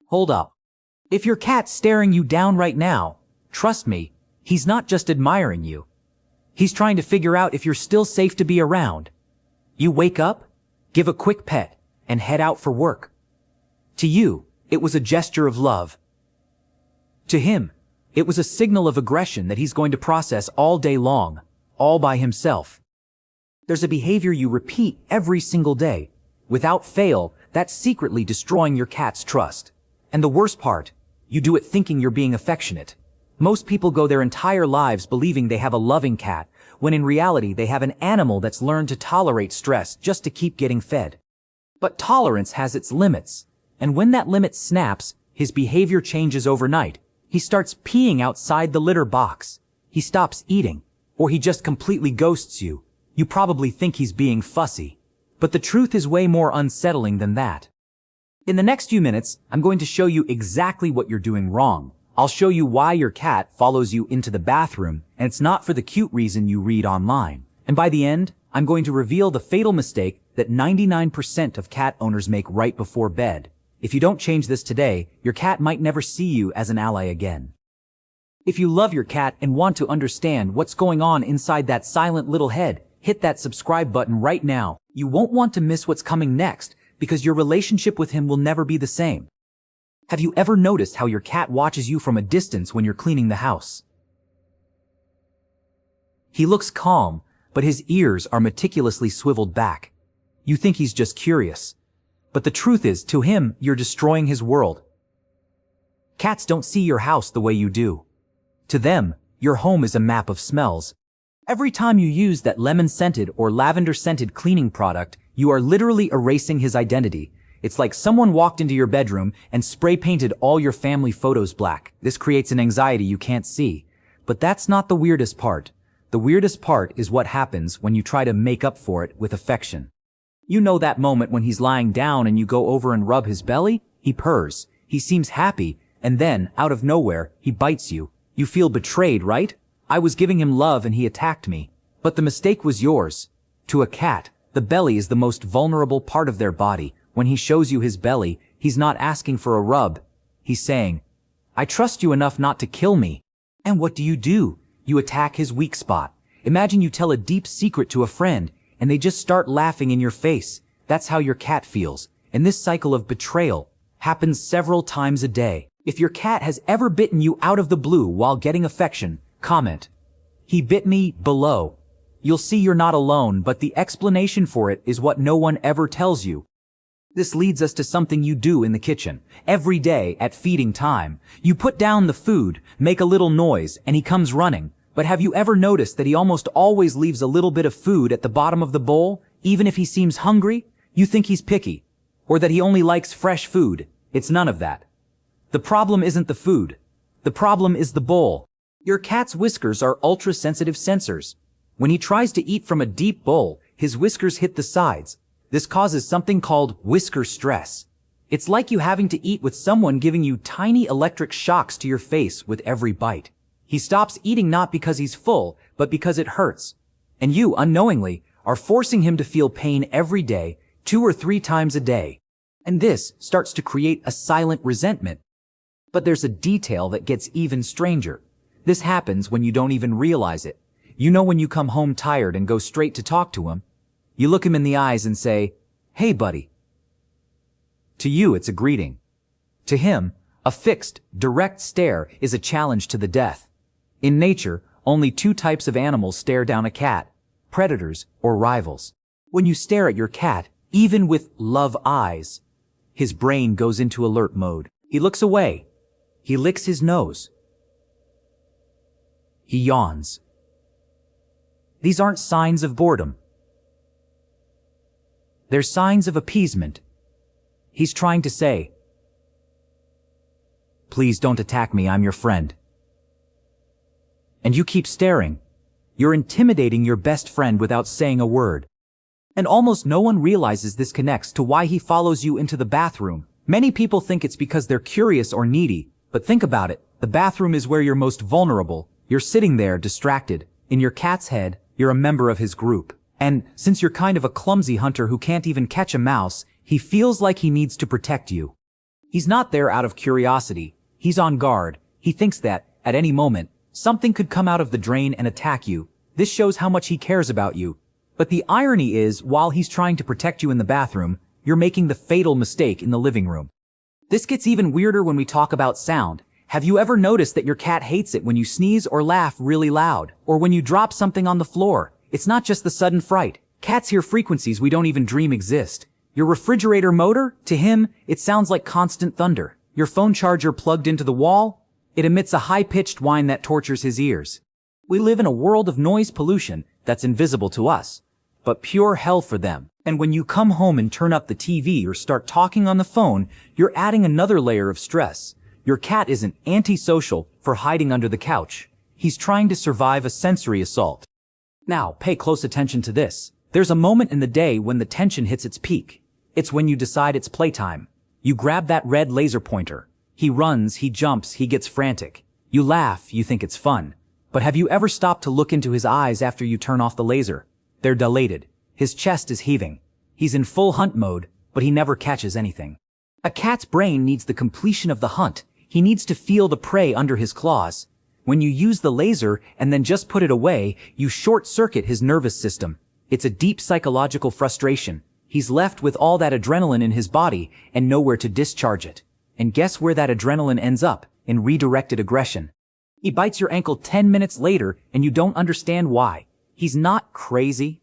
Hold up. If your cat's staring you down right now, trust me, he's not just admiring you. He's trying to figure out if you're still safe to be around. You wake up, give a quick pet, and head out for work. To you, it was a gesture of love. To him, it was a signal of aggression that he's going to process all day long, all by himself. There's a behavior you repeat every single day. Without fail, that's secretly destroying your cat's trust. And the worst part, you do it thinking you're being affectionate. Most people go their entire lives believing they have a loving cat, when in reality they have an animal that's learned to tolerate stress just to keep getting fed. But tolerance has its limits, and when that limit snaps, his behavior changes overnight. He starts peeing outside the litter box. He stops eating, or he just completely ghosts you. You probably think he's being fussy, but the truth is way more unsettling than that. In the next few minutes, I'm going to show you exactly what you're doing wrong. I'll show you why your cat follows you into the bathroom, and it's not for the cute reason you read online. And by the end, I'm going to reveal the fatal mistake that 99% of cat owners make right before bed. If you don't change this today, your cat might never see you as an ally again. If you love your cat and want to understand what's going on inside that silent little head, hit that subscribe button right now. You won't want to miss what's coming next, because your relationship with him will never be the same. Have you ever noticed how your cat watches you from a distance when you're cleaning the house? He looks calm, but his ears are meticulously swiveled back. You think he's just curious. But the truth is, to him, you're destroying his world. Cats don't see your house the way you do. To them, your home is a map of smells. Every time you use that lemon-scented or lavender-scented cleaning product, you are literally erasing his identity. It's like someone walked into your bedroom and spray-painted all your family photos black. This creates an anxiety you can't see. But that's not the weirdest part. The weirdest part is what happens when you try to make up for it with affection. You know that moment when he's lying down and you go over and rub his belly? He purrs. He seems happy, and then, out of nowhere, he bites you. You feel betrayed, right? I was giving him love and he attacked me. But the mistake was yours. To a cat, the belly is the most vulnerable part of their body. When he shows you his belly, he's not asking for a rub. He's saying, I trust you enough not to kill me. And what do? You attack his weak spot. Imagine you tell a deep secret to a friend, and they just start laughing in your face. That's how your cat feels. And this cycle of betrayal happens several times a day. If your cat has ever bitten you out of the blue while getting affection, comment, "He bit me," below. You'll see you're not alone, but the explanation for it is what no one ever tells you. This leads us to something you do in the kitchen. Every day at feeding time, you put down the food, make a little noise, and he comes running. But have you ever noticed that he almost always leaves a little bit of food at the bottom of the bowl, even if he seems hungry? You think he's picky, or that he only likes fresh food. It's none of that. The problem isn't the food. The problem is the bowl. Your cat's whiskers are ultra-sensitive sensors. When he tries to eat from a deep bowl, his whiskers hit the sides. This causes something called whisker stress. It's like you having to eat with someone giving you tiny electric shocks to your face with every bite. He stops eating not because he's full, but because it hurts. And you, unknowingly, are forcing him to feel pain every day, 2 or 3 times a day. And this starts to create a silent resentment. But there's a detail that gets even stranger. This happens when you don't even realize it. You know when you come home tired and go straight to talk to him. You look him in the eyes and say, "Hey, buddy." To you, it's a greeting. To him, a fixed, direct stare is a challenge to the death. In nature, only 2 types of animals stare down a cat: predators or rivals. When you stare at your cat, even with love eyes, his brain goes into alert mode. He looks away. He licks his nose. He yawns. These aren't signs of boredom. They're signs of appeasement. He's trying to say, "Please don't attack me, I'm your friend." And you keep staring. You're intimidating your best friend without saying a word. And almost no one realizes this connects to why he follows you into the bathroom. Many people think it's because they're curious or needy, but think about it. The bathroom is where you're most vulnerable. You're sitting there, distracted. In your cat's head, you're a member of his group. And since you're kind of a clumsy hunter who can't even catch a mouse, he feels like he needs to protect you. He's not there out of curiosity. He's on guard. He thinks that, at any moment, something could come out of the drain and attack you. This shows how much he cares about you. But the irony is, while he's trying to protect you in the bathroom, you're making the fatal mistake in the living room. This gets even weirder when we talk about sound. Have you ever noticed that your cat hates it when you sneeze or laugh really loud, or when you drop something on the floor? It's not just the sudden fright. Cats hear frequencies we don't even dream exist. Your refrigerator motor? To him, it sounds like constant thunder. Your phone charger plugged into the wall? It emits a high-pitched whine that tortures his ears. We live in a world of noise pollution that's invisible to us, but pure hell for them. And when you come home and turn up the TV or start talking on the phone, you're adding another layer of stress. Your cat isn't antisocial for hiding under the couch. He's trying to survive a sensory assault. Now, pay close attention to this. There's a moment in the day when the tension hits its peak. It's when you decide it's playtime. You grab that red laser pointer. He runs, he jumps, he gets frantic. You laugh, you think it's fun. But have you ever stopped to look into his eyes after you turn off the laser? They're dilated. His chest is heaving. He's in full hunt mode, but he never catches anything. A cat's brain needs the completion of the hunt. He needs to feel the prey under his claws. When you use the laser and then just put it away, you short-circuit his nervous system. It's a deep psychological frustration. He's left with all that adrenaline in his body and nowhere to discharge it. And guess where that adrenaline ends up? In redirected aggression. He bites your ankle 10 minutes later and you don't understand why. He's not crazy.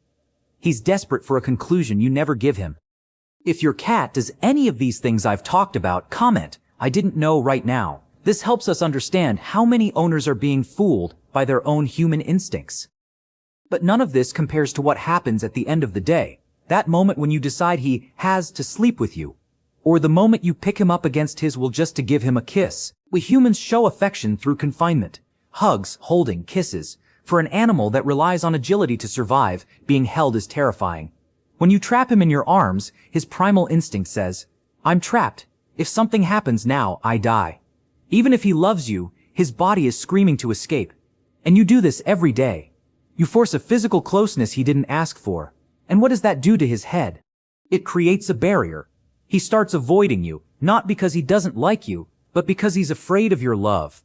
He's desperate for a conclusion you never give him. If your cat does any of these things I've talked about, comment, "I didn't know" right now. This helps us understand how many owners are being fooled by their own human instincts. But none of this compares to what happens at the end of the day. That moment when you decide he has to sleep with you. Or the moment you pick him up against his will just to give him a kiss. We humans show affection through confinement. Hugs, holding, kisses. For an animal that relies on agility to survive, being held is terrifying. When you trap him in your arms, his primal instinct says, "I'm trapped. If something happens now, I die." Even if he loves you, his body is screaming to escape. And you do this every day. You force a physical closeness he didn't ask for. And what does that do to his head? It creates a barrier. He starts avoiding you, not because he doesn't like you, but because he's afraid of your love.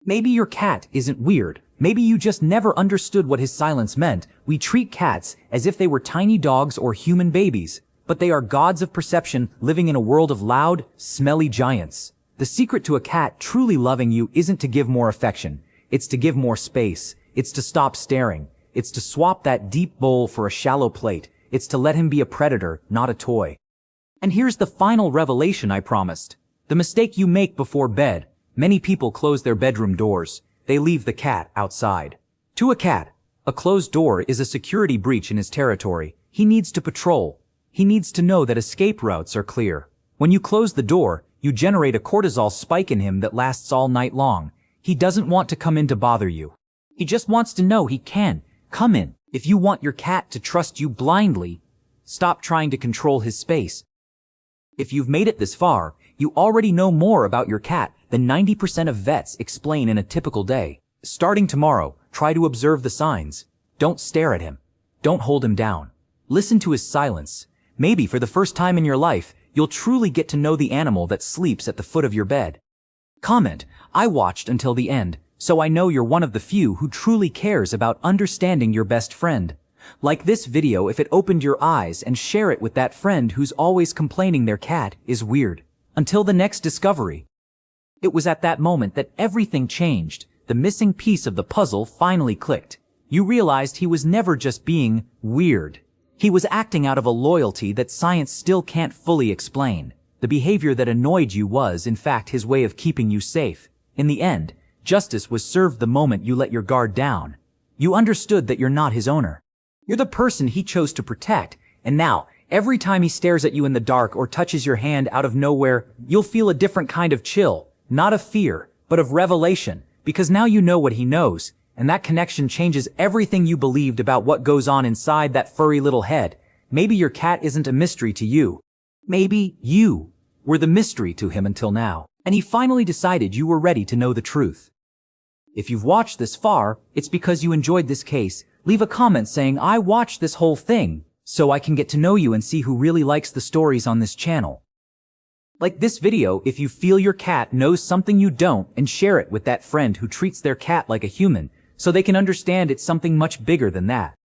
Maybe your cat isn't weird. Maybe you just never understood what his silence meant. We treat cats as if they were tiny dogs or human babies, but they are gods of perception living in a world of loud, smelly giants. The secret to a cat truly loving you isn't to give more affection. It's to give more space. It's to stop staring. It's to swap that deep bowl for a shallow plate. It's to let him be a predator, not a toy. And here's the final revelation I promised. The mistake you make before bed. Many people close their bedroom doors. They leave the cat outside. To a cat, a closed door is a security breach in his territory. He needs to patrol. He needs to know that escape routes are clear. When you close the door, you generate a cortisol spike in him that lasts all night long. He doesn't want to come in to bother you. He just wants to know he can come in. If you want your cat to trust you blindly, stop trying to control his space. If you've made it this far, you already know more about your cat than 90% of vets explain in a typical day. Starting tomorrow, try to observe the signs. Don't stare at him. Don't hold him down. Listen to his silence. Maybe for the first time in your life, you'll truly get to know the animal that sleeps at the foot of your bed. Comment, "I watched until the end, so I know you're one of the few who truly cares about understanding your best friend." Like this video if it opened your eyes and share it with that friend who's always complaining their cat is weird. Until the next discovery. It was at that moment that everything changed. The missing piece of the puzzle finally clicked. You realized he was never just being weird. He was acting out of a loyalty that science still can't fully explain. The behavior that annoyed you was, in fact, his way of keeping you safe. In the end, justice was served the moment you let your guard down. You understood that you're not his owner. You're the person he chose to protect, and now, every time he stares at you in the dark or touches your hand out of nowhere, you'll feel a different kind of chill, not of fear, but of revelation, because now you know what he knows, and that connection changes everything you believed about what goes on inside that furry little head. Maybe your cat isn't a mystery to you. Maybe you were the mystery to him until now, and he finally decided you were ready to know the truth. If you've watched this far, it's because you enjoyed this case. Leave a comment saying, "I watched this whole thing," so I can get to know you and see who really likes the stories on this channel. Like this video if you feel your cat knows something you don't, and share it with that friend who treats their cat like a human, so they can understand it's something much bigger than that.